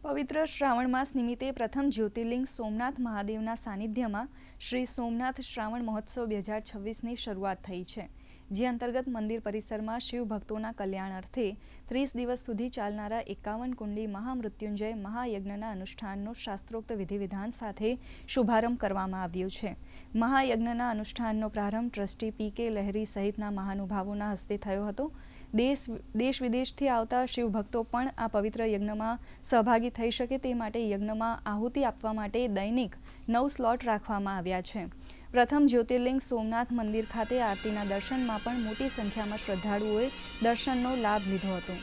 પવિત્ર શ્રાવણ માસ નિમિત્તે પ્રથમ જ્યોતિર્લિંગ સોમનાથ મહાદેવના સાનિધ્યમાં શ્રી સોમનાથ શ્રાવણ મહોત્સવ 2026ની શરૂઆત થઈ છે, જે અંતર્ગત મંદિર પરિસરમાં શિવ ભક્તોના કલ્યાણ અર્થે 30 દિવસ સુધી ચાલનારા 51 કુંડી મહામૃત્યુંજય મહાયજ્ઞના અનુષ્ઠાનનો શાસ્ત્રોક્ત વિધિવિધાન સાથે શુભારંભ કરવામાં આવ્યો છે। મહાયજ્ઞના અનુષ્ઠાનનો પ્રારંભ ટ્રસ્ટી પી.કે. લહેરી સહિતના મહાનુભાવોના હસ્તે થયો હતો। દેશ વિદેશથી આવતા શિવ ભક્તો પણ આ પવિત્ર યજ્ઞમાં સહભાગી થઈ શકે તે માટે યજ્ઞમાં આહુતિ આપવા માટે દૈનિક 9 સ્લોટ રાખવામાં આવ્યા છે। પ્રથમ જ્યોતિર્લિંગ સોમનાથ મંદિર ખાતે આરતીના દર્શનમાં પણ મોટી સંખ્યામાં શ્રદ્ધાળુઓએ દર્શનનો લાભ લીધો હતો।